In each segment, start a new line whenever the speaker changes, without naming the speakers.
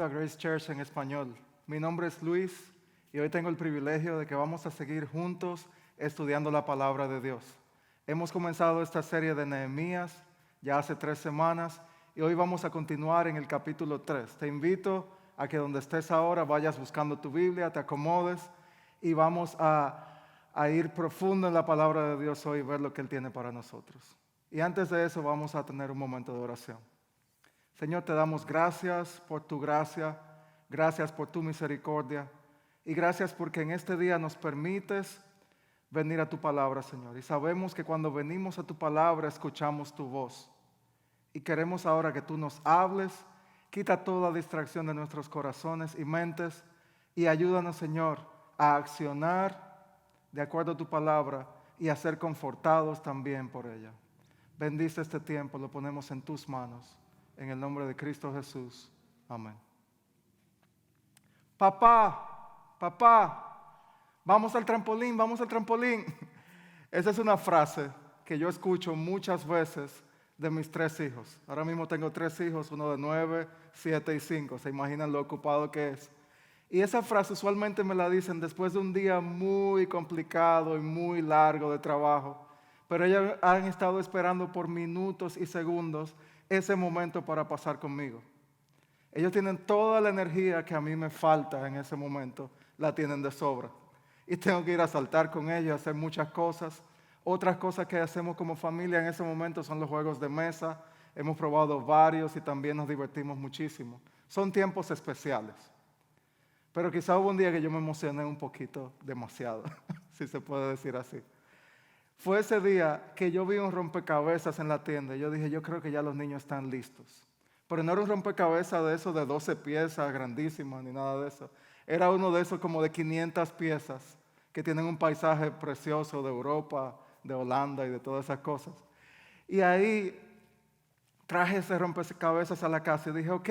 Bienvenido a Grace Church en español. Mi nombre es Luis y hoy tengo el privilegio de que vamos a seguir juntos estudiando la palabra de Dios. Hemos comenzado esta serie de Nehemías ya hace 3 semanas y hoy vamos a continuar en el capítulo 3. Te invito a que donde estés ahora vayas buscando tu Biblia, te acomodes y vamos a ir profundo en la palabra de Dios hoy y ver lo que Él tiene para nosotros. Y antes de eso vamos a tener un momento de oración. Señor, te damos gracias por tu gracia, gracias por tu misericordia y gracias porque en este día nos permites venir a tu palabra, Señor. Y sabemos que cuando venimos a tu palabra escuchamos tu voz. Y queremos ahora que tú nos hables, quita toda distracción de nuestros corazones y mentes y ayúdanos, Señor, a accionar de acuerdo a tu palabra y a ser confortados también por ella. Bendice este tiempo, lo ponemos en tus manos. En el nombre de Cristo Jesús. Amén. Papá, vamos al trampolín, vamos al trampolín. Esa es una frase que yo escucho muchas veces de mis 3 hijos. Ahora mismo tengo 3 hijos, uno de 9, 7 y 5. ¿Se imaginan lo ocupado que es? Y esa frase usualmente me la dicen después de un día muy complicado y muy largo de trabajo. Pero ellos han estado esperando por minutos y segundos ese momento para pasar conmigo. Ellos tienen toda la energía que a mí me falta en ese momento, la tienen de sobra. Y tengo que ir a saltar con ellos, hacer muchas cosas. Otras cosas que hacemos como familia en ese momento son los juegos de mesa. Hemos probado varios y también nos divertimos muchísimo. Son tiempos especiales. Pero quizá hubo un día que yo me emocioné un poquito demasiado, si se puede decir así. Fue ese día que yo vi un rompecabezas en la tienda y yo dije, yo creo que ya los niños están listos. Pero no era un rompecabezas de esos de 12 piezas grandísimas ni nada de eso. Era uno de esos como de 500 piezas que tienen un paisaje precioso de Europa, de Holanda y de todas esas cosas. Y ahí traje ese rompecabezas a la casa y dije, ok,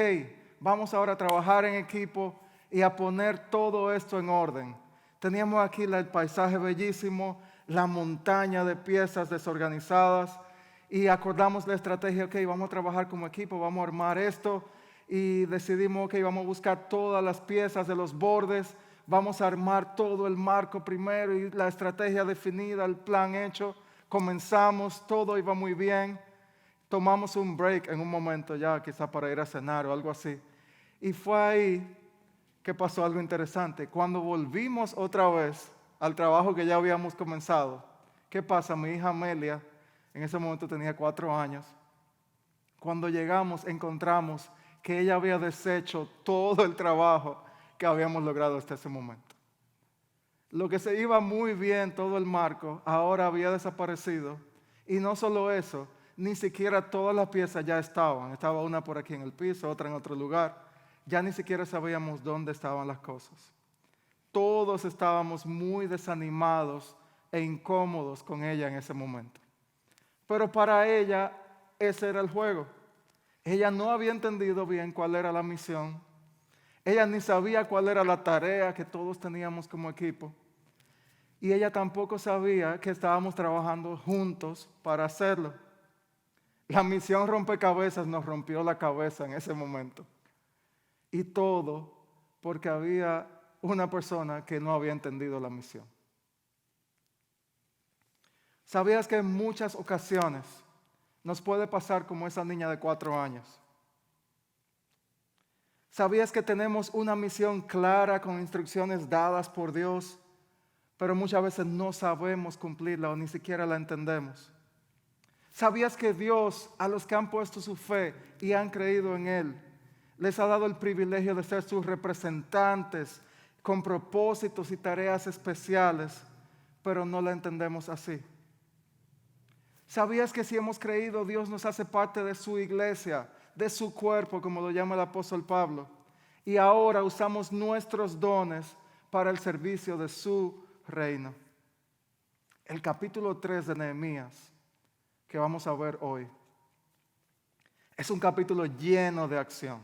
vamos ahora a trabajar en equipo y a poner todo esto en orden. Teníamos aquí el paisaje bellísimo, la montaña de piezas desorganizadas y acordamos la estrategia, ok, vamos a trabajar como equipo, vamos a armar esto y decidimos, ok, vamos a buscar todas las piezas de los bordes, vamos a armar todo el marco primero y la estrategia definida, el plan hecho, comenzamos, todo iba muy bien, tomamos un break en un momento ya, quizá para ir a cenar o algo así y fue ahí que pasó algo interesante. Cuando volvimos otra vez al trabajo que ya habíamos comenzado, ¿qué pasa? Mi hija Amelia, en ese momento tenía 4 años, cuando llegamos encontramos que ella había deshecho todo el trabajo que habíamos logrado hasta ese momento. Lo que se iba muy bien, todo el marco, ahora había desaparecido. Y no solo eso, ni siquiera todas las piezas ya estaban. Estaba una por aquí en el piso, otra en otro lugar. Ya ni siquiera sabíamos dónde estaban las cosas. Todos estábamos muy desanimados e incómodos con ella en ese momento. Pero para ella ese era el juego. Ella no había entendido bien cuál era la misión. Ella ni sabía cuál era la tarea que todos teníamos como equipo. Y ella tampoco sabía que estábamos trabajando juntos para hacerlo. La misión rompecabezas nos rompió la cabeza en ese momento. Y todo porque había una persona que no había entendido la misión. ¿Sabías que en muchas ocasiones nos puede pasar como esa niña de 4 años? ¿Sabías que tenemos una misión clara con instrucciones dadas por Dios, pero muchas veces no sabemos cumplirla o ni siquiera la entendemos? ¿Sabías que Dios, a los que han puesto su fe y han creído en Él, les ha dado el privilegio de ser sus representantes con propósitos y tareas especiales, pero no la entendemos así? ¿Sabías que si hemos creído, Dios nos hace parte de su iglesia, de su cuerpo, como lo llama el apóstol Pablo? Y ahora usamos nuestros dones para el servicio de su reino. El capítulo 3 de Nehemías, que vamos a ver hoy, es un capítulo lleno de acción.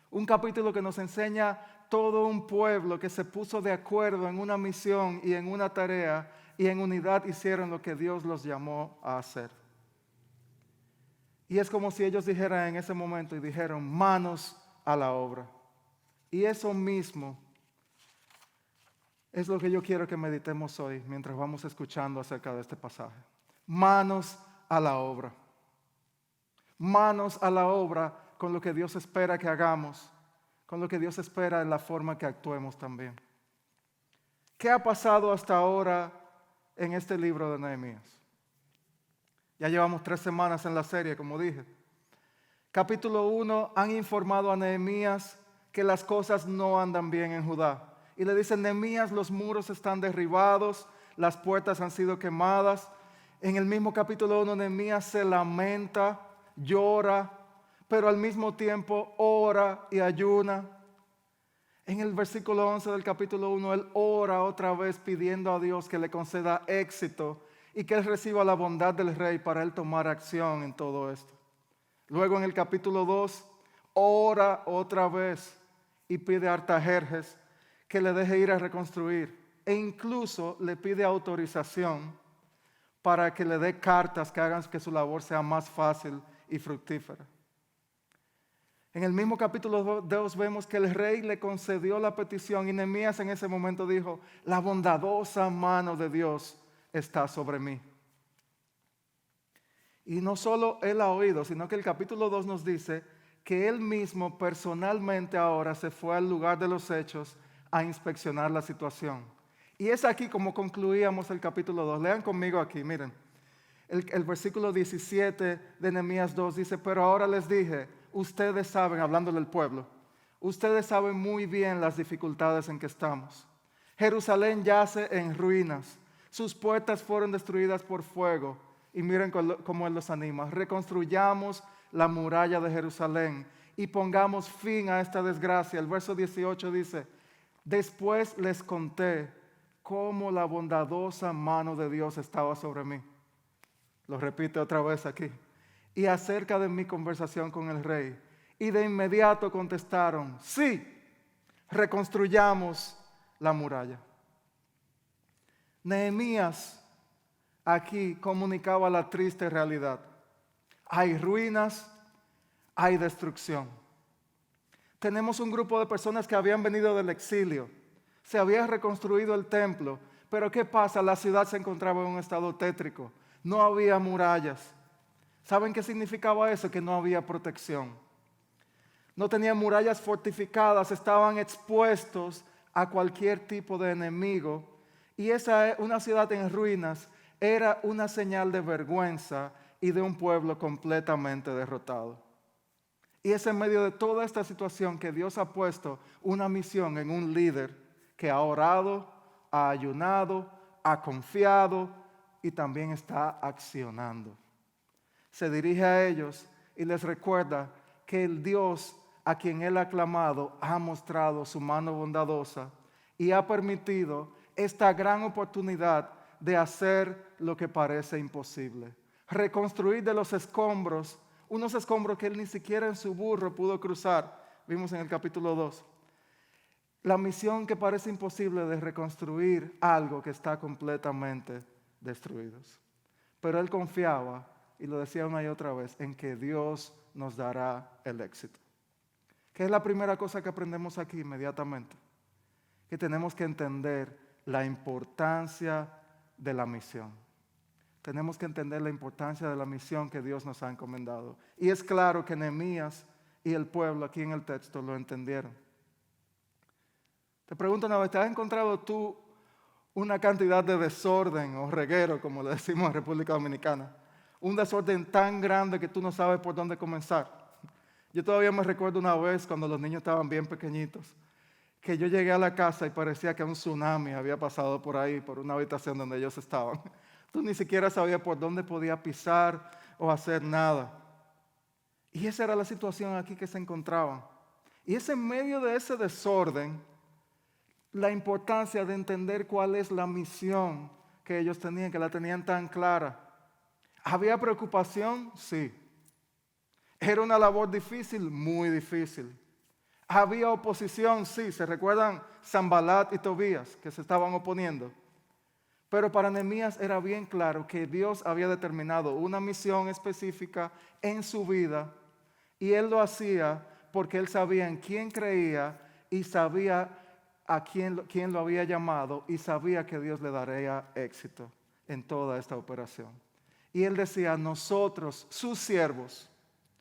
Un capítulo que nos enseña todo un pueblo que se puso de acuerdo en una misión y en una tarea y en unidad hicieron lo que Dios los llamó a hacer. Y es como si ellos dijeran en ese momento y dijeron, manos a la obra. Y eso mismo es lo que yo quiero que meditemos hoy mientras vamos escuchando acerca de este pasaje. Manos a la obra. Manos a la obra con lo que Dios espera que hagamos, con lo que Dios espera en la forma que actuemos también. ¿Qué ha pasado hasta ahora en este libro de Nehemías? Ya llevamos 3 semanas en la serie, como dije. Capítulo 1, han informado a Nehemías que las cosas no andan bien en Judá. Y le dicen, Nehemías, los muros están derribados, las puertas han sido quemadas. En el mismo capítulo 1, Nehemías se lamenta, llora, pero al mismo tiempo ora y ayuna. En el versículo 11 del capítulo 1, él ora otra vez pidiendo a Dios que le conceda éxito y que él reciba la bondad del rey para él tomar acción en todo esto. Luego en el capítulo 2, ora otra vez y pide a Artajerjes que le deje ir a reconstruir e incluso le pide autorización para que le dé cartas que hagan que su labor sea más fácil y fructífera. En el mismo capítulo 2 vemos que el rey le concedió la petición y Nehemías en ese momento dijo, la bondadosa mano de Dios está sobre mí. Y no solo él ha oído, sino que el capítulo 2 nos dice que él mismo personalmente ahora se fue al lugar de los hechos a inspeccionar la situación. Y es aquí como concluíamos el capítulo 2. Lean conmigo aquí, miren. El versículo 17 de Nehemías 2 dice, pero ahora les dije, ustedes saben, hablándole al pueblo, ustedes saben muy bien las dificultades en que estamos. Jerusalén yace en ruinas, sus puertas fueron destruidas por fuego. Y miren cómo él los anima, reconstruyamos la muralla de Jerusalén y pongamos fin a esta desgracia. El verso 18 dice, después les conté cómo la bondadosa mano de Dios estaba sobre mí. Lo repite otra vez aquí. Y acerca de mi conversación con el rey. Y de inmediato contestaron, sí, reconstruyamos la muralla. Nehemías aquí comunicaba la triste realidad. Hay ruinas, hay destrucción. Tenemos un grupo de personas que habían venido del exilio. Se había reconstruido el templo. Pero ¿qué pasa? La ciudad se encontraba en un estado tétrico. No había murallas. ¿Saben qué significaba eso? Que no había protección. No tenían murallas fortificadas, estaban expuestos a cualquier tipo de enemigo. Y una ciudad en ruinas era una señal de vergüenza y de un pueblo completamente derrotado. Y es en medio de toda esta situación que Dios ha puesto una misión en un líder que ha orado, ha ayunado, ha confiado y también está accionando. Se dirige a ellos y les recuerda que el Dios a quien él ha clamado ha mostrado su mano bondadosa y ha permitido esta gran oportunidad de hacer lo que parece imposible. Reconstruir de los escombros, unos escombros que él ni siquiera en su burro pudo cruzar. Vimos en el capítulo 2. La misión que parece imposible de reconstruir algo que está completamente destruido. Pero él confiaba, y lo decía una y otra vez, en que Dios nos dará el éxito. ¿Qué es la primera cosa que aprendemos aquí inmediatamente? Que tenemos que entender la importancia de la misión. Tenemos que entender la importancia de la misión que Dios nos ha encomendado. Y es claro que Nehemías y el pueblo aquí en el texto lo entendieron. Te pregunto una vez, ¿te has encontrado tú una cantidad de desorden o reguero, como le decimos en República Dominicana? Un desorden tan grande que tú no sabes por dónde comenzar. Yo todavía me recuerdo una vez cuando los niños estaban bien pequeñitos, que yo llegué a la casa y parecía que un tsunami había pasado por ahí, por una habitación donde ellos estaban. Tú ni siquiera sabías por dónde podía pisar o hacer nada. Y esa era la situación aquí que se encontraban. Y es en medio de ese desorden la importancia de entender cuál es la misión que ellos tenían, que la tenían tan clara. ¿Había preocupación? Sí. ¿Era una labor difícil? Muy difícil. ¿Había oposición? Sí. ¿Se recuerdan Sanbalat y Tobías que se estaban oponiendo? Pero para Nehemías era bien claro que Dios había determinado una misión específica en su vida y él lo hacía porque él sabía en quién creía y sabía a quién lo había llamado y sabía que Dios le daría éxito en toda esta operación. Y él decía, nosotros, sus siervos,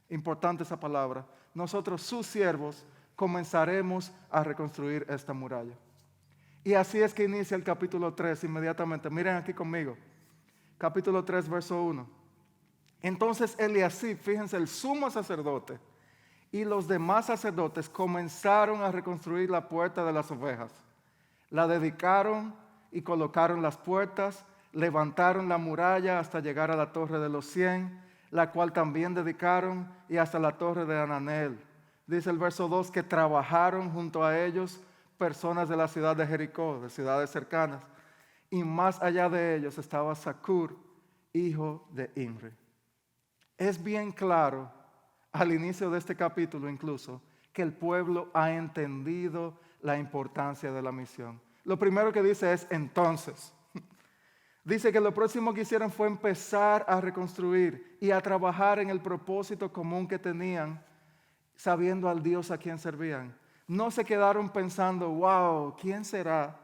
importante esa palabra, nosotros, sus siervos, comenzaremos a reconstruir esta muralla. Y así es que inicia el capítulo 3 inmediatamente. Miren aquí conmigo. Capítulo 3, verso 1. Entonces Eliasib, fíjense, el sumo sacerdote y los demás sacerdotes comenzaron a reconstruir la puerta de las ovejas. La dedicaron y colocaron las puertas, levantaron la muralla hasta llegar a la torre de los 100, la cual también dedicaron, y hasta la torre de Hananel. Dice el verso 2 que trabajaron junto a ellos personas de la ciudad de Jericó, de ciudades cercanas, y más allá de ellos estaba Zacur, hijo de Imri. Es bien claro al inicio de este capítulo incluso que el pueblo ha entendido la importancia de la misión. Lo primero que dice es entonces. Dice que lo próximo que hicieron fue empezar a reconstruir y a trabajar en el propósito común que tenían, sabiendo al Dios a quien servían. No se quedaron pensando, wow, ¿quién será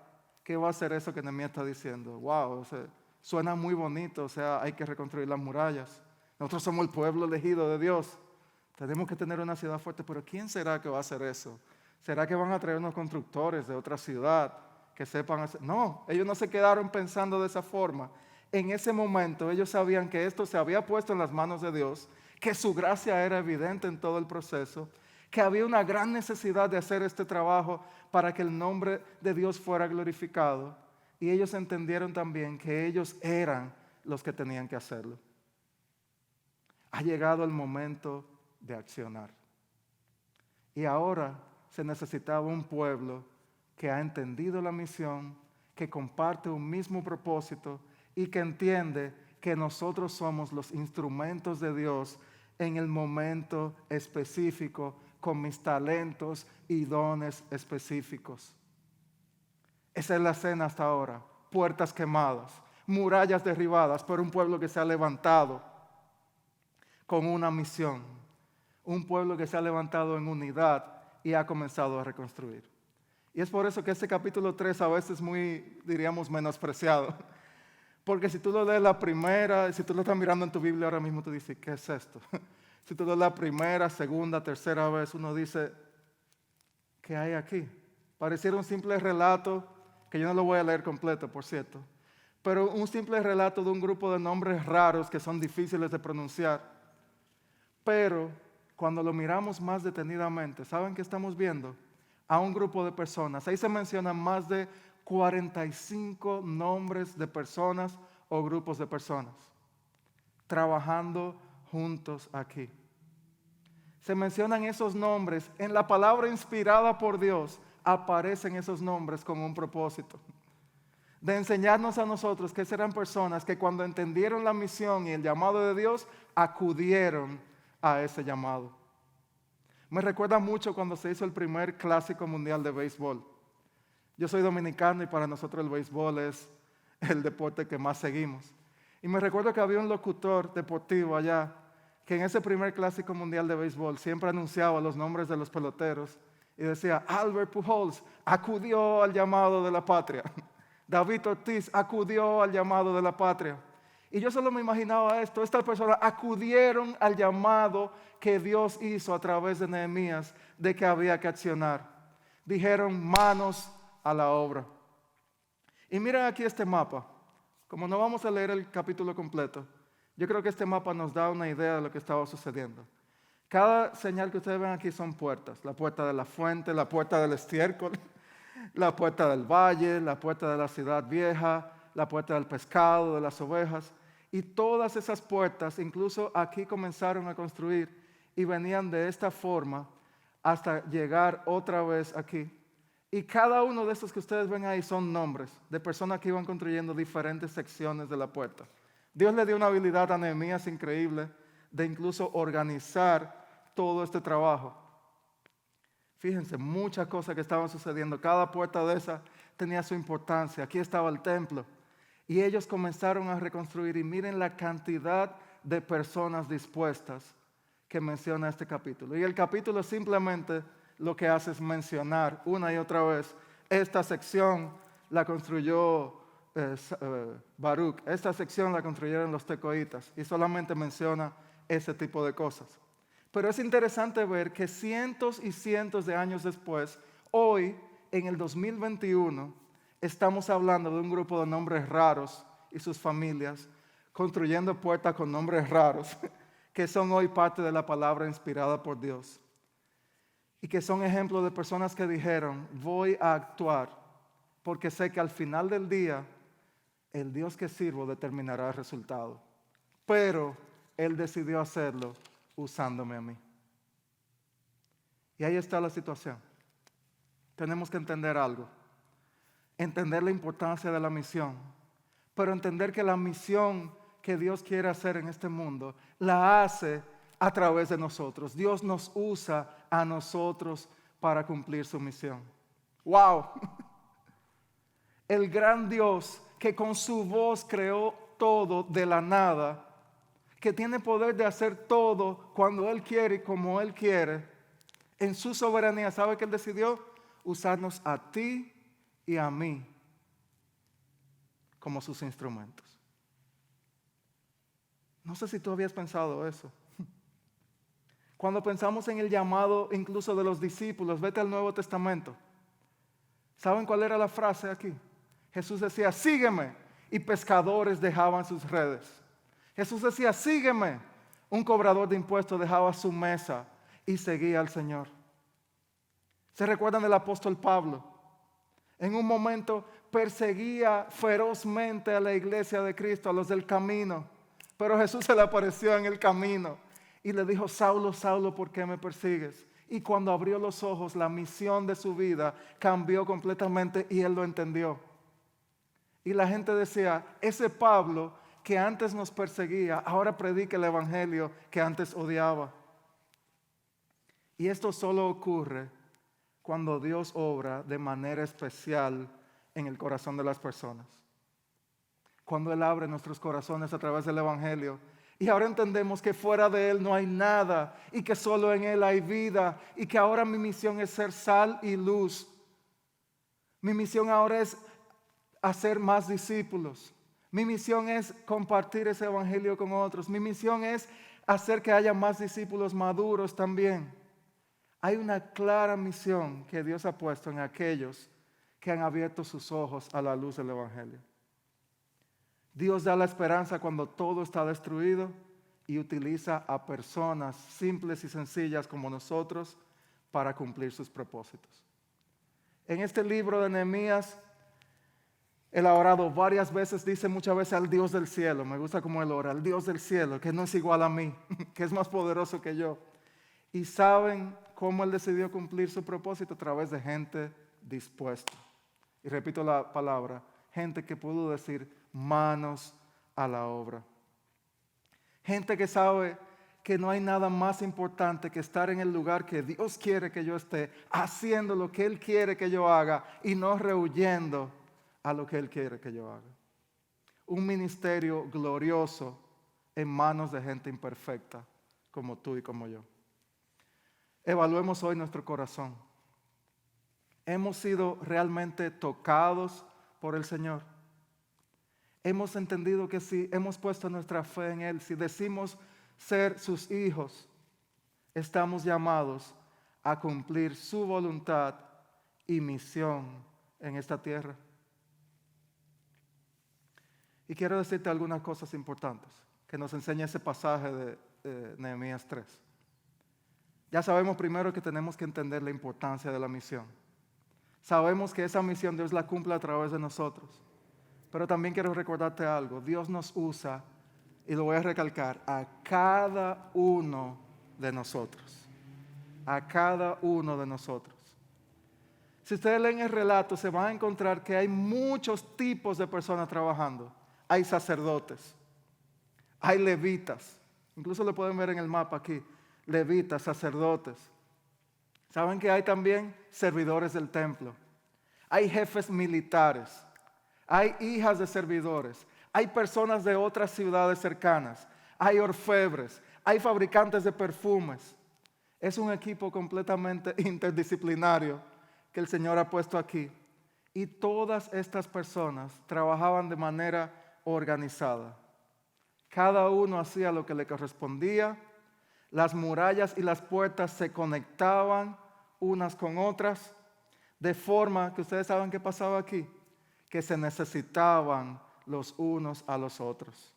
que va a hacer eso que Nehemías está diciendo? Wow, suena muy bonito, o sea, hay que reconstruir las murallas. Nosotros somos el pueblo elegido de Dios. Tenemos que tener una ciudad fuerte, pero ¿quién será que va a hacer eso? ¿Será que van a traer unos constructores de otra ciudad que sepan hacer? No, ellos no se quedaron pensando de esa forma. En ese momento ellos sabían que esto se había puesto en las manos de Dios, que su gracia era evidente en todo el proceso, que había una gran necesidad de hacer este trabajo para que el nombre de Dios fuera glorificado. Y ellos entendieron también que ellos eran los que tenían que hacerlo. Ha llegado el momento de accionar. Y ahora se necesitaba un pueblo que ha entendido la misión, que comparte un mismo propósito y que entiende que nosotros somos los instrumentos de Dios en el momento específico, con mis talentos y dones específicos. Esa es la escena hasta ahora. Puertas quemadas, murallas derribadas, pero un pueblo que se ha levantado con una misión. Un pueblo que se ha levantado en unidad y ha comenzado a reconstruir. Y es por eso que este capítulo 3 a veces es muy, diríamos, menospreciado. Porque si tú lo lees la primera, si tú lo estás mirando en tu Biblia ahora mismo, tú dices, ¿qué es esto? Si tú lo lees la primera, segunda, tercera vez, uno dice, ¿qué hay aquí? Pareciera un simple relato, que yo no lo voy a leer completo, por cierto, pero un simple relato de un grupo de nombres raros que son difíciles de pronunciar. Pero cuando lo miramos más detenidamente, ¿saben qué estamos viendo? A un grupo de personas. Ahí se mencionan más de 45 nombres de personas o grupos de personas trabajando juntos aquí. Se mencionan esos nombres. En la palabra inspirada por Dios aparecen esos nombres con un propósito de enseñarnos a nosotros que serán personas que cuando entendieron la misión y el llamado de Dios, acudieron a ese llamado. Me recuerda mucho cuando se hizo el primer clásico mundial de béisbol. Yo soy dominicano y para nosotros el béisbol es el deporte que más seguimos. Y me recuerdo que había un locutor deportivo allá que en ese primer clásico mundial de béisbol siempre anunciaba los nombres de los peloteros y decía, Albert Pujols acudió al llamado de la patria. David Ortiz acudió al llamado de la patria. Y yo solo me imaginaba esto, estas personas acudieron al llamado que Dios hizo a través de Nehemías de que había que accionar. Dijeron manos a la obra. Y miren aquí este mapa. Como no vamos a leer el capítulo completo, yo creo que este mapa nos da una idea de lo que estaba sucediendo. Cada señal que ustedes ven aquí son puertas. La puerta de la fuente, la puerta del estiércol, la puerta del valle, la puerta de la ciudad vieja, la puerta del pescado, de las ovejas. Y todas esas puertas, incluso aquí comenzaron a construir y venían de esta forma hasta llegar otra vez aquí. Y cada uno de estos que ustedes ven ahí son nombres de personas que iban construyendo diferentes secciones de la puerta. Dios le dio una habilidad a Nehemías increíble de incluso organizar todo este trabajo. Fíjense, muchas cosas que estaban sucediendo. Cada puerta de esa tenía su importancia. Aquí estaba el templo. Y ellos comenzaron a reconstruir y miren la cantidad de personas dispuestas que menciona este capítulo. Y el capítulo simplemente lo que hace es mencionar una y otra vez, esta sección la construyó Baruch, esta sección la construyeron los tecoitas, y solamente menciona ese tipo de cosas. Pero es interesante ver que cientos y cientos de años después, hoy, en el 2021, estamos hablando de un grupo de nombres raros y sus familias, construyendo puertas con nombres raros, que son hoy parte de la palabra inspirada por Dios. Y que son ejemplos de personas que dijeron, voy a actuar, porque sé que al final del día, el Dios que sirvo determinará el resultado. Pero Él decidió hacerlo usándome a mí. Y ahí está la situación. Tenemos que entender algo. Entender la importancia de la misión. Pero entender que la misión que Dios quiere hacer en este mundo, la hace a través de nosotros. Dios nos usa a nosotros para cumplir su misión. ¡Wow! El gran Dios que con su voz creó todo de la nada, que tiene poder de hacer todo cuando Él quiere y como Él quiere, en su soberanía, ¿sabe que Él decidió? Usarnos a ti y a mí como sus instrumentos. No sé si tú habías pensado eso. Cuando pensamos en el llamado incluso de los discípulos, vete al Nuevo Testamento. ¿Saben cuál era la frase aquí? Jesús decía, sígueme, y pescadores dejaban sus redes. Jesús decía, sígueme. Un cobrador de impuestos dejaba su mesa y seguía al Señor. ¿Se recuerdan del apóstol Pablo? En un momento perseguía ferozmente a la iglesia de Cristo, a los del camino. Pero Jesús se le apareció en el camino y le dijo, Saulo, Saulo, ¿por qué me persigues? Y cuando abrió los ojos, la misión de su vida cambió completamente y él lo entendió. Y la gente decía, ese Pablo que antes nos perseguía, ahora predica el evangelio que antes odiaba. Y esto solo ocurre cuando Dios obra de manera especial en el corazón de las personas. Cuando Él abre nuestros corazones a través del evangelio. Y ahora entendemos que fuera de Él no hay nada y que solo en Él hay vida y que ahora mi misión es ser sal y luz. Mi misión ahora es hacer más discípulos. Mi misión es compartir ese evangelio con otros. Mi misión es hacer que haya más discípulos maduros también. Hay una clara misión que Dios ha puesto en aquellos que han abierto sus ojos a la luz del evangelio. Dios da la esperanza cuando todo está destruido y utiliza a personas simples y sencillas como nosotros para cumplir sus propósitos. En este libro de Nehemías, Él ha orado varias veces, dice muchas veces al Dios del cielo. Me gusta cómo Él ora, al Dios del cielo, que no es igual a mí, que es más poderoso que yo. Y saben cómo Él decidió cumplir su propósito a través de gente dispuesta. Y repito la palabra, gente que pudo decir manos a la obra. Gente que sabe que no hay nada más importante que estar en el lugar que Dios quiere que yo esté, haciendo lo que Él quiere que yo haga y no rehuyendo a lo que Él quiere que yo haga. Un ministerio glorioso en manos de gente imperfecta como tú y como yo. Evaluemos hoy nuestro corazón. ¿Hemos sido realmente tocados por el Señor? Hemos entendido que si hemos puesto nuestra fe en Él, si decimos ser sus hijos, estamos llamados a cumplir su voluntad y misión en esta tierra. Y quiero decirte algunas cosas importantes que nos enseña ese pasaje de Nehemías 3. Ya sabemos primero que tenemos que entender la importancia de la misión. Sabemos que esa misión Dios la cumple a través de nosotros. Pero también quiero recordarte algo. Dios nos usa, y lo voy a recalcar, a cada uno de nosotros. A cada uno de nosotros. Si ustedes leen el relato, se van a encontrar que hay muchos tipos de personas trabajando. Hay sacerdotes, hay levitas. Incluso lo pueden ver en el mapa aquí. Levitas, sacerdotes. ¿Saben que hay también servidores del templo? Hay jefes militares. Hay hijas de servidores, hay personas de otras ciudades cercanas, hay orfebres, hay fabricantes de perfumes. Es un equipo completamente interdisciplinario que el Señor ha puesto aquí. Y todas estas personas trabajaban de manera organizada. Cada uno hacía lo que le correspondía. Las murallas y las puertas se conectaban unas con otras, de forma que ustedes saben qué pasaba aquí, que se necesitaban los unos a los otros.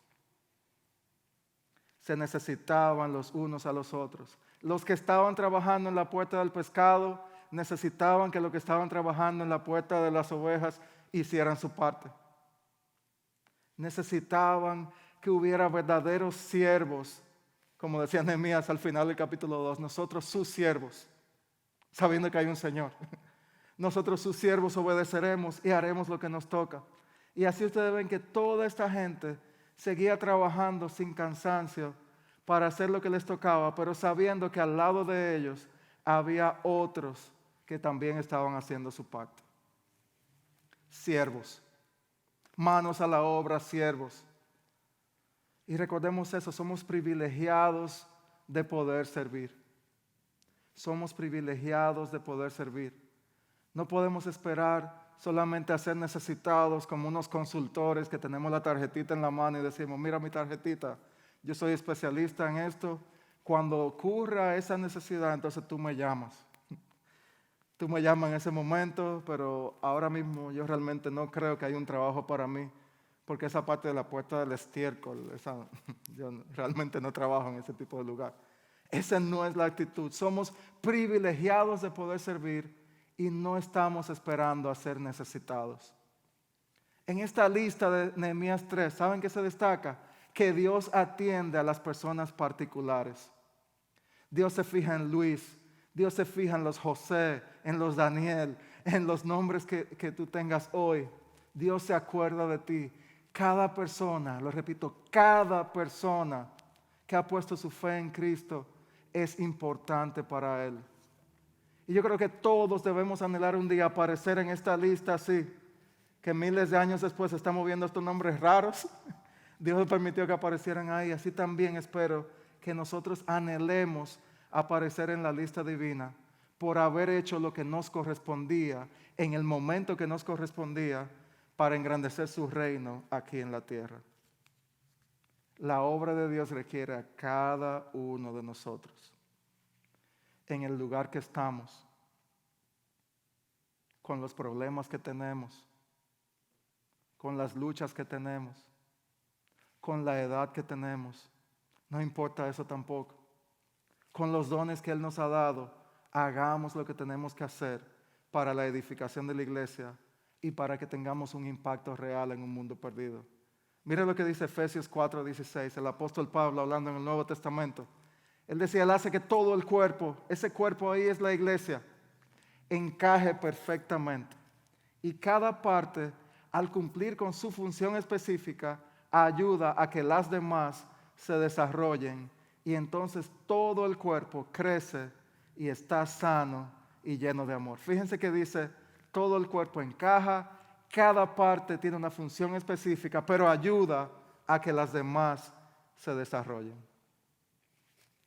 Se necesitaban los unos a los otros. Los que estaban trabajando en la puerta del pescado necesitaban que los que estaban trabajando en la puerta de las ovejas hicieran su parte. Necesitaban que hubiera verdaderos siervos, como decía Nehemías al final del capítulo 2, nosotros sus siervos, sabiendo que hay un Señor. Nosotros sus siervos obedeceremos y haremos lo que nos toca. Y así ustedes ven que toda esta gente seguía trabajando sin cansancio para hacer lo que les tocaba, pero sabiendo que al lado de ellos había otros que también estaban haciendo su parte. Siervos, manos a la obra, siervos. Y recordemos eso, somos privilegiados de poder servir. Somos privilegiados de poder servir. No podemos esperar solamente a ser necesitados como unos consultores que tenemos la tarjetita en la mano y decimos, mira mi tarjetita, yo soy especialista en esto. Cuando ocurra esa necesidad, entonces tú me llamas. Tú me llamas en ese momento, pero ahora mismo yo realmente no creo que haya un trabajo para mí, porque esa parte de la puerta del estiércol, yo realmente no trabajo en ese tipo de lugar. Esa no es la actitud. Somos privilegiados de poder servir y no estamos esperando a ser necesitados. En esta lista de Nehemías 3, ¿saben qué se destaca? Que Dios atiende a las personas particulares. Dios se fija en Luis, Dios se fija en los José, en los Daniel, en los nombres que tú tengas hoy. Dios se acuerda de ti. Cada persona, lo repito, cada persona que ha puesto su fe en Cristo es importante para Él. Y yo creo que todos debemos anhelar un día aparecer en esta lista así, que miles de años después estamos viendo estos nombres raros. Dios permitió que aparecieran ahí. Así también espero que nosotros anhelemos aparecer en la lista divina por haber hecho lo que nos correspondía en el momento que nos correspondía para engrandecer su reino aquí en la tierra. La obra de Dios requiere a cada uno de nosotros en el lugar que estamos, con los problemas que tenemos, con las luchas que tenemos, con la edad que tenemos. No importa eso tampoco. Con los dones que Él nos ha dado, hagamos lo que tenemos que hacer para la edificación de la iglesia y para que tengamos un impacto real en un mundo perdido. Mira lo que dice Efesios 4:16, el apóstol Pablo hablando en el Nuevo Testamento. Él decía, Él hace que todo el cuerpo, ese cuerpo ahí es la iglesia, encaje perfectamente. Y cada parte, al cumplir con su función específica, ayuda a que las demás se desarrollen. Y entonces todo el cuerpo crece y está sano y lleno de amor. Fíjense que dice, todo el cuerpo encaja, cada parte tiene una función específica, pero ayuda a que las demás se desarrollen.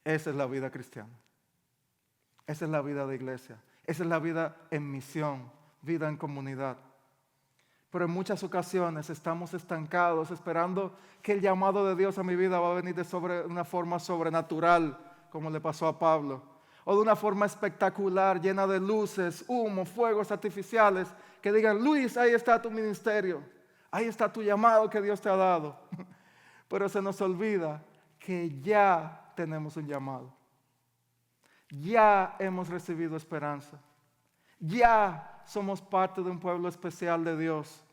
Esa es la vida cristiana. Esa es la vida de iglesia. Esa es la vida en misión, vida en comunidad. Pero en muchas ocasiones estamos estancados esperando que el llamado de Dios a mi vida va a venir de una forma sobrenatural, como le pasó a Pablo, o de una forma espectacular, llena de luces, humo, fuegos artificiales, que digan, Luis, ahí está tu ministerio, ahí está tu llamado que Dios te ha dado. Pero se nos olvida que ya tenemos un llamado. Ya hemos recibido esperanza. Ya somos parte de un pueblo especial de Dios.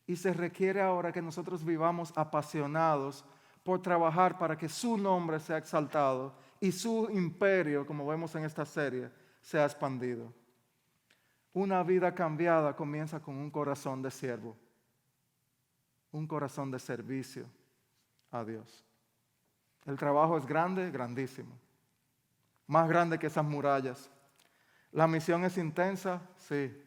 Y se requiere ahora que nosotros vivamos apasionados por trabajar para que su nombre sea exaltado y su imperio, como vemos en esta serie, sea expandido. Una vida cambiada comienza con un corazón de siervo, un corazón de servicio a Dios. El trabajo es grande, grandísimo, más grande que esas murallas. La misión es intensa, sí.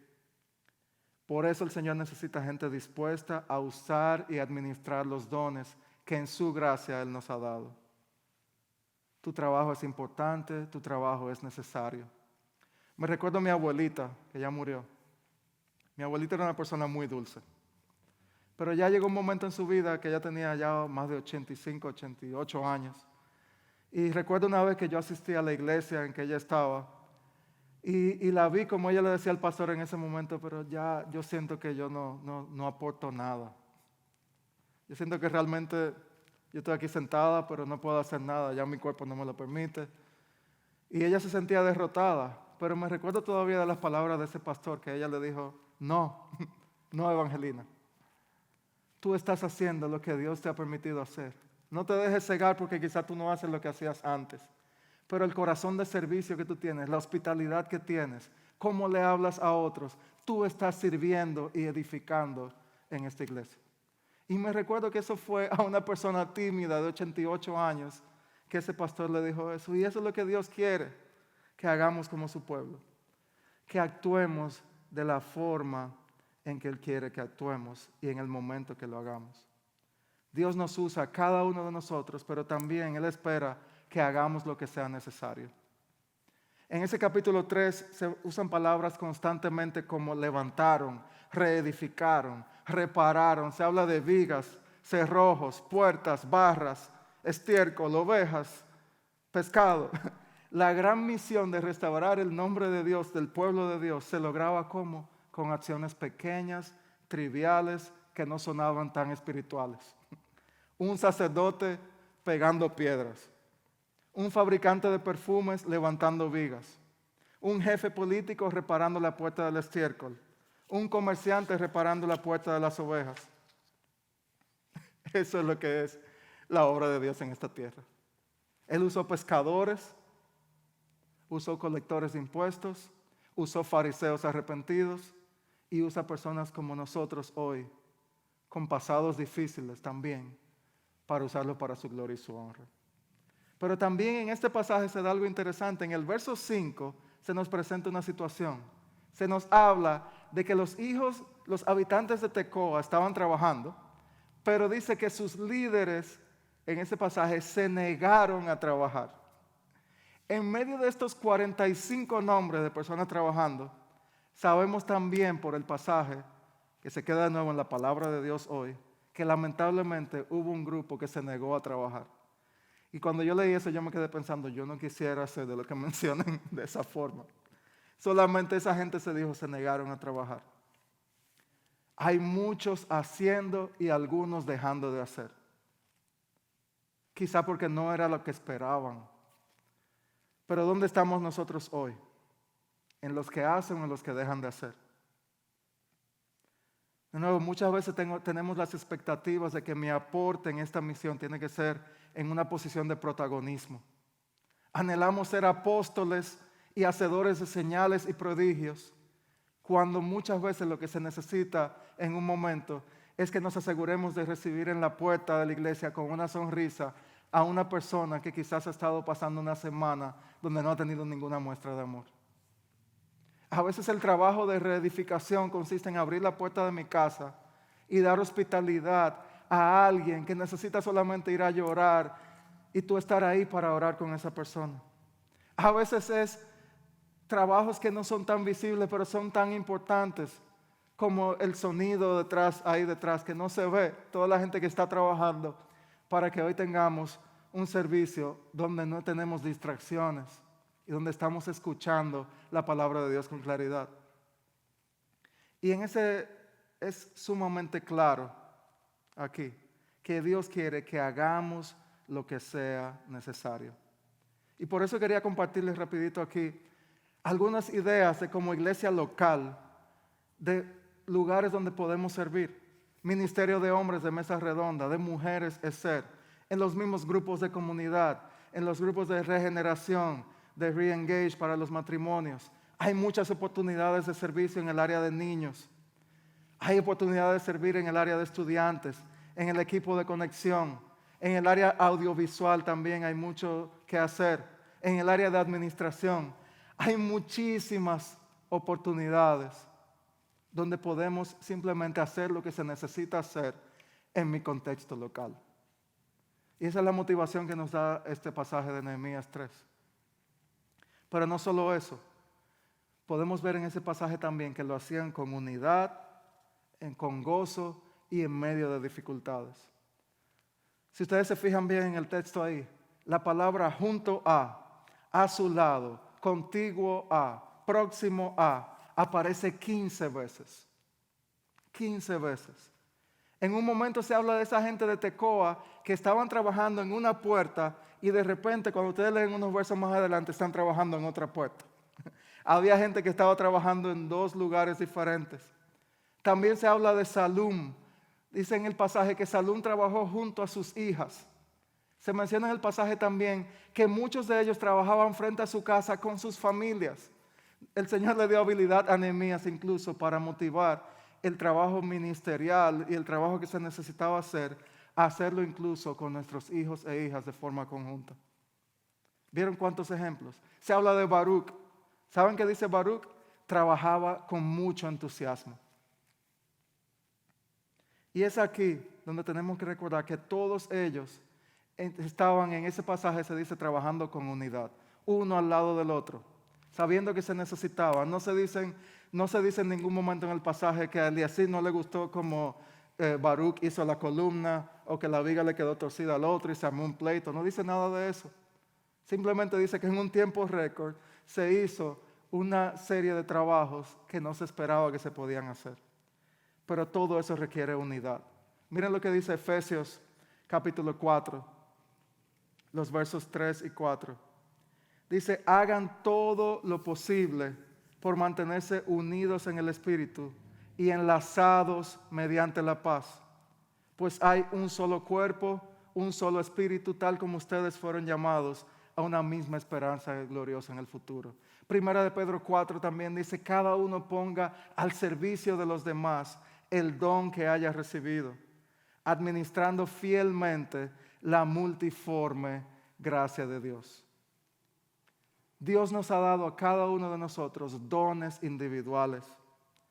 Por eso el Señor necesita gente dispuesta a usar y administrar los dones que en su gracia Él nos ha dado. Tu trabajo es importante, tu trabajo es necesario. Me recuerdo a mi abuelita, que ya murió. Mi abuelita era una persona muy dulce. Pero ya llegó un momento en su vida que ella tenía ya más de 85, 88 años. Y recuerdo una vez que yo asistí a la iglesia en que ella estaba y la vi como ella le decía al pastor en ese momento, pero ya yo siento que yo no aporto nada. Yo siento que realmente yo estoy aquí sentada, pero no puedo hacer nada, ya mi cuerpo no me lo permite. Y ella se sentía derrotada, pero me recuerdo todavía de las palabras de ese pastor que ella le dijo, no, no, Evangelina. Tú estás haciendo lo que Dios te ha permitido hacer. No te dejes cegar porque quizás tú no haces lo que hacías antes. Pero el corazón de servicio que tú tienes, la hospitalidad que tienes, cómo le hablas a otros, tú estás sirviendo y edificando en esta iglesia. Y me recuerdo que eso fue a una persona tímida de 88 años que ese pastor le dijo eso. Y eso es lo que Dios quiere que hagamos como su pueblo. Que actuemos de la forma en que Él quiere que actuemos y en el momento que lo hagamos. Dios nos usa a cada uno de nosotros, pero también Él espera que hagamos lo que sea necesario. En ese capítulo 3 se usan palabras constantemente como levantaron, reedificaron, repararon. Se habla de vigas, cerrojos, puertas, barras, estiércol, ovejas, pescado. La gran misión de restaurar el nombre de Dios, del pueblo de Dios, se lograba ¿cómo? Con acciones pequeñas, triviales, que no sonaban tan espirituales. Un sacerdote pegando piedras. Un fabricante de perfumes levantando vigas. Un jefe político reparando la puerta del estiércol. Un comerciante reparando la puerta de las ovejas. Eso es lo que es la obra de Dios en esta tierra. Él usó pescadores, usó colectores de impuestos, usó fariseos arrepentidos y usa personas como nosotros hoy, con pasados difíciles también, para usarlo para su gloria y su honra. Pero también en este pasaje se da algo interesante. En el verso 5 se nos presenta una situación. Se nos habla de que los habitantes de Tecoa estaban trabajando, pero dice que sus líderes en ese pasaje se negaron a trabajar. En medio de estos 45 nombres de personas trabajando, sabemos también por el pasaje, que se queda de nuevo en la palabra de Dios hoy, que lamentablemente hubo un grupo que se negó a trabajar. Y cuando yo leí eso, yo me quedé pensando, yo no quisiera hacer de lo que mencionan de esa forma. Solamente esa gente se negaron a trabajar. Hay muchos haciendo y algunos dejando de hacer. Quizá porque no era lo que esperaban. Pero ¿dónde estamos nosotros hoy? ¿En los que hacen o en los que dejan de hacer? De nuevo, muchas veces tenemos las expectativas de que mi aporte en esta misión tiene que ser en una posición de protagonismo. Anhelamos ser apóstoles y hacedores de señales y prodigios, cuando muchas veces lo que se necesita en un momento es que nos aseguremos de recibir en la puerta de la iglesia con una sonrisa a una persona que quizás ha estado pasando una semana donde no ha tenido ninguna muestra de amor. A veces el trabajo de reedificación consiste en abrir la puerta de mi casa y dar hospitalidad a alguien que necesita solamente ir a llorar y tú estar ahí para orar con esa persona. A veces es trabajos que no son tan visibles, pero son tan importantes como el sonido ahí detrás, que no se ve, toda la gente que está trabajando, para que hoy tengamos un servicio donde no tenemos distracciones y donde estamos escuchando la palabra de Dios con claridad. Y en ese es sumamente claro aquí que Dios quiere que hagamos lo que sea necesario. Y por eso quería compartirles rapidito aquí algunas ideas de como iglesia local, de lugares donde podemos servir. Ministerio de hombres de mesa redonda, de mujeres ESER, en los mismos grupos de comunidad, en los grupos de regeneración, de re-engage para los matrimonios. Hay muchas oportunidades de servicio en el área de niños. Hay oportunidades de servir en el área de estudiantes, en el equipo de conexión. En el área audiovisual también hay mucho que hacer. En el área de administración hay muchísimas oportunidades donde podemos simplemente hacer lo que se necesita hacer en mi contexto local. Y esa es la motivación que nos da este pasaje de Nehemías 3. Pero no solo eso. Podemos ver en ese pasaje también que lo hacían con unidad, con gozo y en medio de dificultades. Si ustedes se fijan bien en el texto ahí, la palabra junto a su lado, contiguo a, próximo a, aparece 15 veces. 15 veces. En un momento se habla de esa gente de Tecoa que estaban trabajando en una puerta y de repente, cuando ustedes leen unos versos más adelante, están trabajando en otra puerta. Había gente que estaba trabajando en 2 lugares diferentes. También se habla de Salum. Dice en el pasaje que Salum trabajó junto a sus hijas. Se menciona en el pasaje también que muchos de ellos trabajaban frente a su casa con sus familias. El Señor le dio habilidad a Nehemías incluso para motivar el trabajo ministerial y el trabajo que se necesitaba hacer, a hacerlo incluso con nuestros hijos e hijas de forma conjunta. ¿Vieron cuántos ejemplos? Se habla de Baruch. ¿Saben qué dice Baruch? Trabajaba con mucho entusiasmo. Y es aquí donde tenemos que recordar que todos ellos estaban en ese pasaje, se dice, trabajando con unidad, uno al lado del otro, sabiendo que se necesitaban. No se dice en ningún momento en el pasaje que a Eliasib no le gustó como Baruch hizo la columna, o que la viga le quedó torcida al otro y se armó un pleito. No dice nada de eso. Simplemente dice que en un tiempo récord se hizo una serie de trabajos que no se esperaba que se podían hacer. Pero todo eso requiere unidad. Miren lo que dice Efesios capítulo 4, los versos 3 y 4. Dice, hagan todo lo posible por mantenerse unidos en el Espíritu y enlazados mediante la paz. Pues hay un solo cuerpo, un solo Espíritu, tal como ustedes fueron llamados a una misma esperanza gloriosa en el futuro. Primera de Pedro 4 también dice, cada uno ponga al servicio de los demás el don que haya recibido, administrando fielmente la multiforme gracia de Dios. Dios nos ha dado a cada uno de nosotros dones individuales.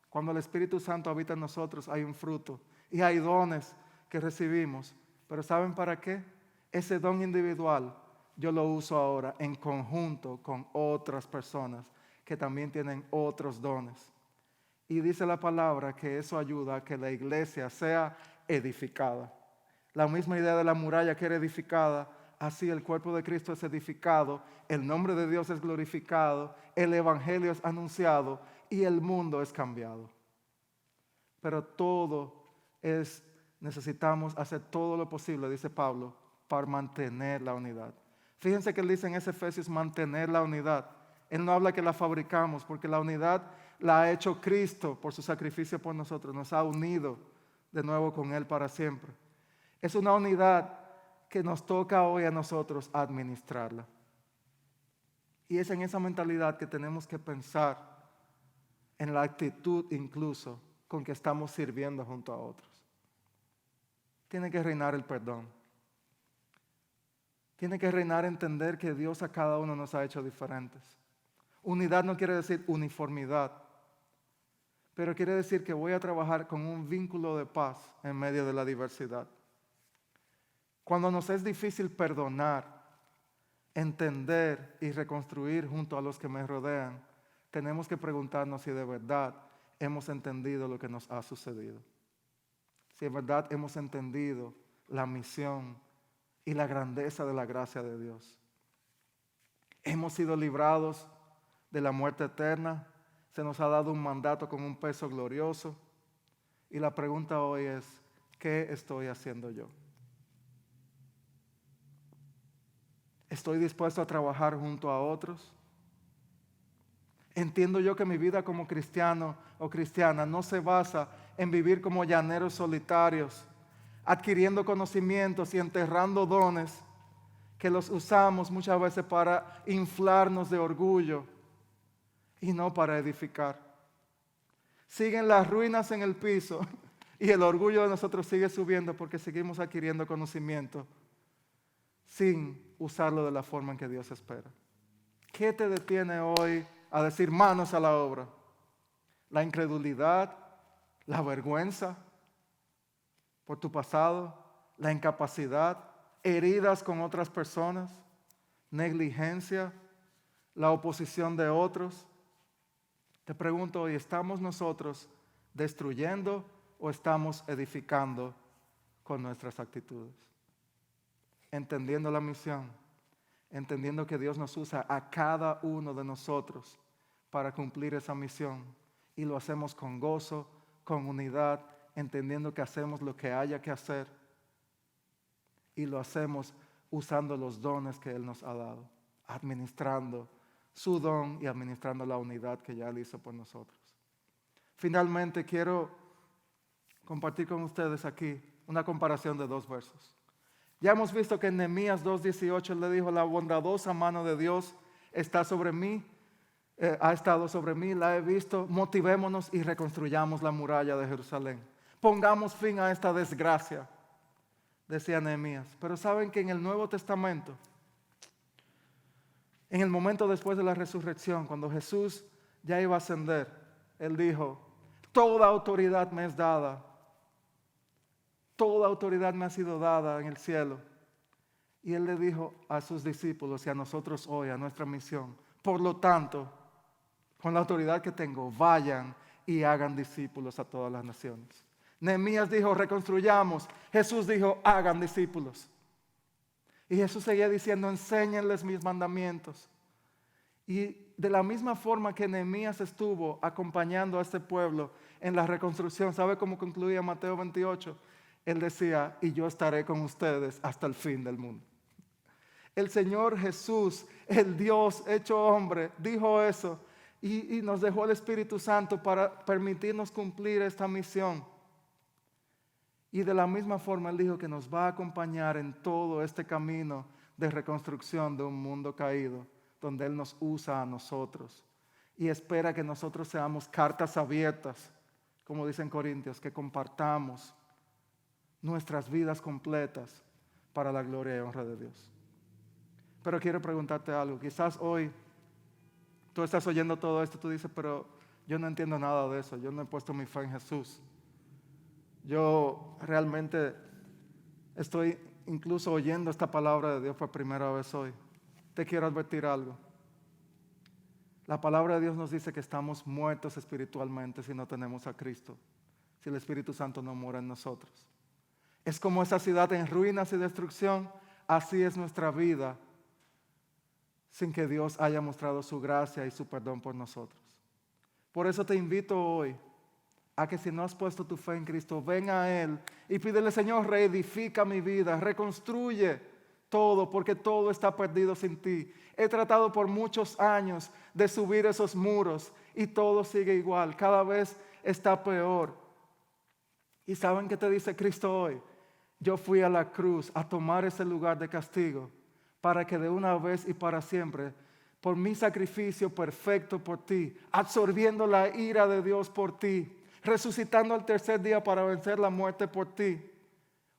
Cuando el Espíritu Santo habita en nosotros hay un fruto y hay dones que recibimos. Pero ¿saben para qué? Ese don individual yo lo uso ahora en conjunto con otras personas que también tienen otros dones. Y dice la palabra que eso ayuda a que la iglesia sea edificada. La misma idea de la muralla que era edificada, así el cuerpo de Cristo es edificado, el nombre de Dios es glorificado, el evangelio es anunciado y el mundo es cambiado. Pero necesitamos hacer todo lo posible, dice Pablo, para mantener la unidad. Fíjense que él dice en ese Efesios mantener la unidad. Él no habla que la fabricamos, porque la unidad la ha hecho Cristo por su sacrificio por nosotros. Nos ha unido de nuevo con Él para siempre. Es una unidad que nos toca hoy a nosotros administrarla. Y es en esa mentalidad que tenemos que pensar en la actitud incluso con que estamos sirviendo junto a otros. Tiene que reinar el perdón. Tiene que reinar entender que Dios a cada uno nos ha hecho diferentes. Unidad no quiere decir uniformidad, pero quiere decir que voy a trabajar con un vínculo de paz en medio de la diversidad. Cuando nos es difícil perdonar, entender y reconstruir junto a los que me rodean, tenemos que preguntarnos si de verdad hemos entendido lo que nos ha sucedido. Si de verdad hemos entendido la misión y la grandeza de la gracia de Dios. Hemos sido librados de la muerte eterna, se nos ha dado un mandato con un peso glorioso. Y la pregunta hoy es, ¿qué estoy haciendo yo? ¿Estoy dispuesto a trabajar junto a otros? Entiendo yo que mi vida como cristiano o cristiana no se basa en vivir como llaneros solitarios, adquiriendo conocimientos y enterrando dones que los usamos muchas veces para inflarnos de orgullo y no para edificar. Siguen las ruinas en el piso y el orgullo de nosotros sigue subiendo porque seguimos adquiriendo conocimiento sin usarlo de la forma en que Dios espera. ¿Qué te detiene hoy a decir manos a la obra? La incredulidad, la vergüenza por tu pasado, la incapacidad, heridas con otras personas, negligencia, la oposición de otros. Te pregunto hoy, ¿estamos nosotros destruyendo o estamos edificando con nuestras actitudes? Entendiendo la misión, entendiendo que Dios nos usa a cada uno de nosotros para cumplir esa misión. Y lo hacemos con gozo, con unidad, entendiendo que hacemos lo que haya que hacer. Y lo hacemos usando los dones que Él nos ha dado, administrando su don y administrando la unidad que ya Él hizo por nosotros. Finalmente quiero compartir con ustedes aquí una comparación de dos versos. Ya hemos visto que en Nehemías 2:18 Él le dijo: la bondadosa mano de Dios está sobre mí, ha estado sobre mí, la he visto. Motivémonos y reconstruyamos la muralla de Jerusalén. Pongamos fin a esta desgracia, decía Nehemías. Pero saben que en el Nuevo Testamento, en el momento después de la resurrección, cuando Jesús ya iba a ascender, Él dijo: toda autoridad me es dada, toda autoridad me ha sido dada en el cielo. Y Él le dijo a sus discípulos y a nosotros hoy, a nuestra misión: por lo tanto, con la autoridad que tengo, vayan y hagan discípulos a todas las naciones. Nehemías dijo: reconstruyamos. Jesús dijo: hagan discípulos. Y Jesús seguía diciendo: enséñenles mis mandamientos. Y de la misma forma que Nehemías estuvo acompañando a este pueblo en la reconstrucción, ¿sabe cómo concluía Mateo 28? Él decía: y yo estaré con ustedes hasta el fin del mundo. El Señor Jesús, el Dios hecho hombre, dijo eso y nos dejó el Espíritu Santo para permitirnos cumplir esta misión. Y de la misma forma Él dijo que nos va a acompañar en todo este camino de reconstrucción de un mundo caído, donde Él nos usa a nosotros y espera que nosotros seamos cartas abiertas, como dicen Corintios, que compartamos nuestras vidas completas para la gloria y honra de Dios. Pero quiero preguntarte algo. Quizás hoy tú estás oyendo todo esto, tú dices: pero yo no entiendo nada de eso, yo no he puesto mi fe en Jesús. Yo realmente estoy incluso oyendo esta palabra de Dios por primera vez hoy. Te quiero advertir algo. La palabra de Dios nos dice que estamos muertos espiritualmente si no tenemos a Cristo, si el Espíritu Santo no mora en nosotros. Es como esa ciudad en ruinas y destrucción, así es nuestra vida sin que Dios haya mostrado su gracia y su perdón por nosotros. Por eso te invito hoy a que, si no has puesto tu fe en Cristo, ven a Él y pídele: Señor, reedifica mi vida, reconstruye todo, porque todo está perdido sin ti. He tratado por muchos años de subir esos muros y todo sigue igual, cada vez está peor. ¿Y saben qué te dice Cristo hoy? Yo fui a la cruz a tomar ese lugar de castigo para que de una vez y para siempre, por mi sacrificio perfecto por ti, absorbiendo la ira de Dios por ti, resucitando al tercer día para vencer la muerte por ti,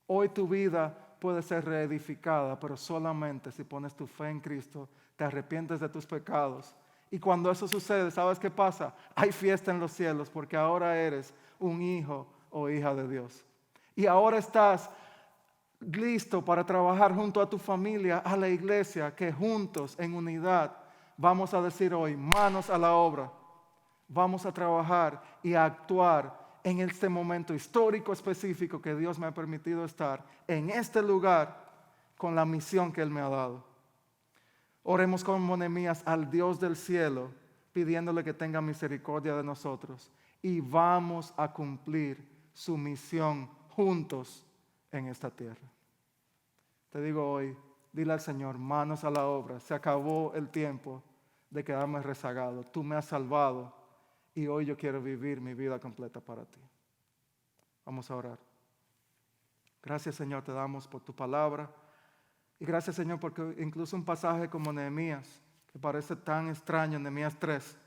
hoy tu vida puede ser reedificada, pero solamente si pones tu fe en Cristo, te arrepientes de tus pecados. Y cuando eso sucede, ¿sabes qué pasa? Hay fiesta en los cielos, porque ahora eres un hijo o hija de Dios. Y ahora estás listo para trabajar junto a tu familia, a la iglesia, que juntos, en unidad, vamos a decir hoy: manos a la obra. Vamos a trabajar y a actuar en este momento histórico específico que Dios me ha permitido estar en este lugar con la misión que Él me ha dado. Oremos como Nehemías al Dios del cielo, pidiéndole que tenga misericordia de nosotros, y vamos a cumplir su misión juntos en esta tierra. Te digo hoy, dile al Señor: manos a la obra. Se acabó el tiempo de quedarme rezagado. Tú me has salvado y hoy yo quiero vivir mi vida completa para ti. Vamos a orar. Gracias, Señor, te damos por tu palabra. Y gracias, Señor, porque incluso un pasaje como Nehemías, que parece tan extraño, Nehemías 3,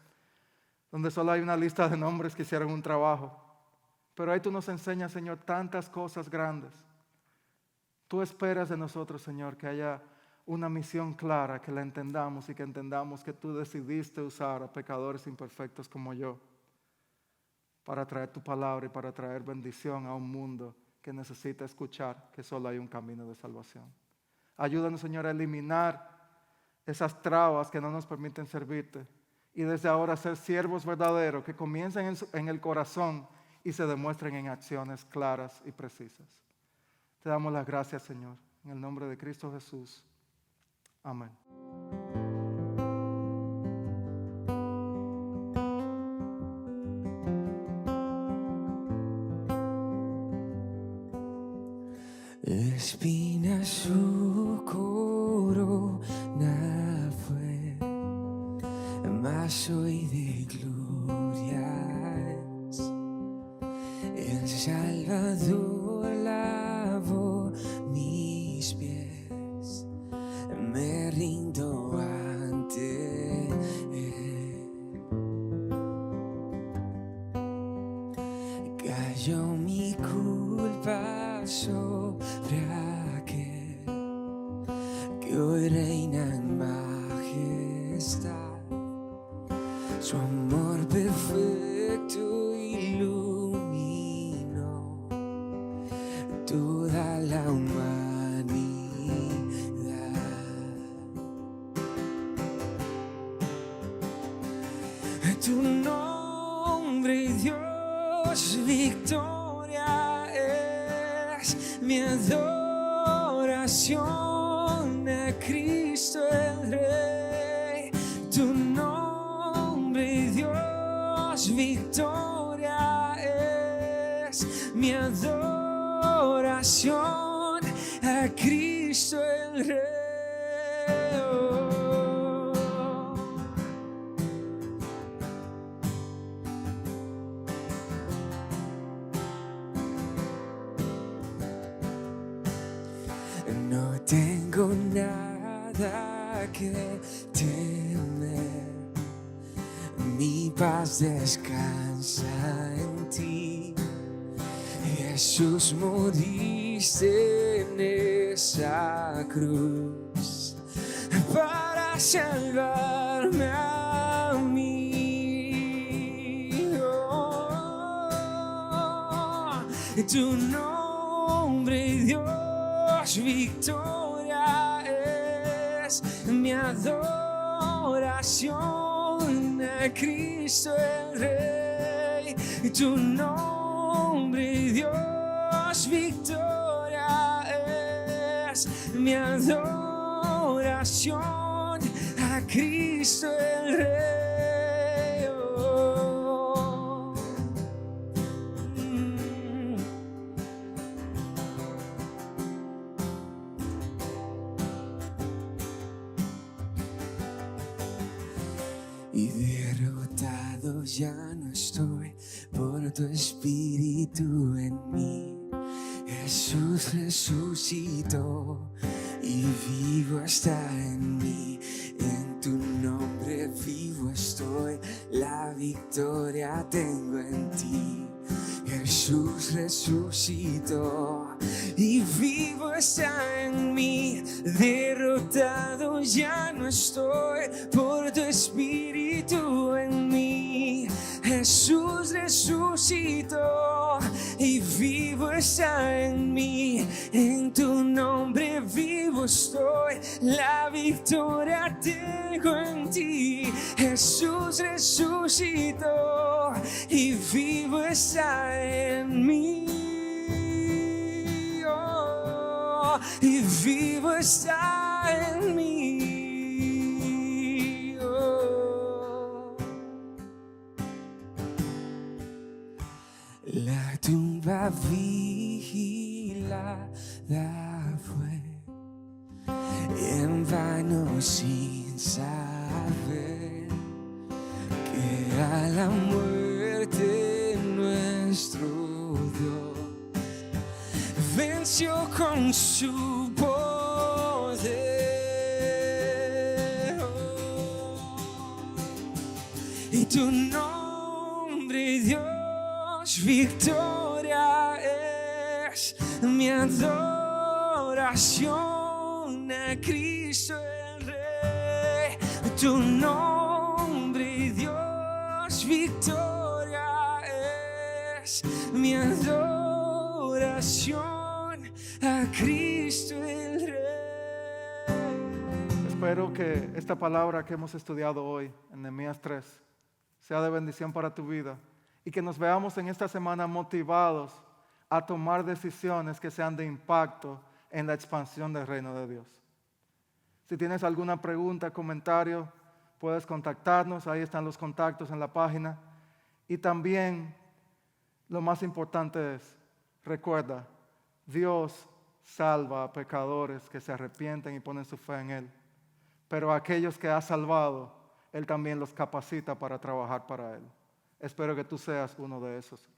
donde solo hay una lista de nombres que hicieron un trabajo. Pero ahí tú nos enseñas, Señor, tantas cosas grandes. Tú esperas de nosotros, Señor, que haya una misión clara, que la entendamos y que entendamos que tú decidiste usar a pecadores imperfectos como yo para traer tu palabra y para traer bendición a un mundo que necesita escuchar que solo hay un camino de salvación. Ayúdanos, Señor, a eliminar esas trabas que no nos permiten servirte. Y desde ahora ser siervos verdaderos que comiencen en el corazón y se demuestren en acciones claras y precisas. Te damos las gracias, Señor, en el nombre de Cristo Jesús. Amén.
Espina su corona fue, mas hoy de glorias el Salvador lavó mis pies, me rindo ante él. Cayó mi culpa sobre aquel que hoy reina en majestad. Su amor perfecto iluminó toda la humanidad. Tu nombre, Dios, victoria es mi adoración a Cristo el Rey. Tu nombre, Dios, victoria es mi adoración a Cristo el Rey. No tengo nada que temer, mi paz descansa en ti. Jesús, moriste en esa cruz para salvarme a mí. Oh, tu nombre, Dios, victoria es mi adoración a Cristo el Rey. Tu nombre, Dios, victoria es mi adoración a Cristo el Rey. Oh. Y derrotado ya no estoy por tu espíritu en mí. Jesús resucitó y vivo está en mí. En tu nombre vivo estoy, la victoria tengo en ti. Jesús resucitó y vivo está en mí. Derrotado ya no estoy por tu espíritu en mí. Jesús resucitó y vivo está en mí. En tu nombre vivo estoy, la victoria tengo en ti. Jesús resucitó y vivo está en mí. Oh, y vivo está en mí. Oh. La tumba vigilada fue, en vano sin saber que a la muerte nuestro Dios venció con su poder. Oh. Y tu nombre, Dios, victoria es mi adoración a Cristo el Rey. Tu nombre, Dios, victoria es mi adoración a Cristo el Rey.
espero que esta palabra que hemos estudiado hoy en Nehemías 3 sea de bendición para tu vida y que nos veamos en esta semana motivados a tomar decisiones que sean de impacto en la expansión del reino de Dios. Si tienes alguna pregunta, comentario, puedes contactarnos, ahí están los contactos en la página. Y también, lo más importante es, recuerda, Dios salva a pecadores que se arrepienten y ponen su fe en Él. Pero a aquellos que ha salvado, Él también los capacita para trabajar para Él. Espero que tú seas uno de esos.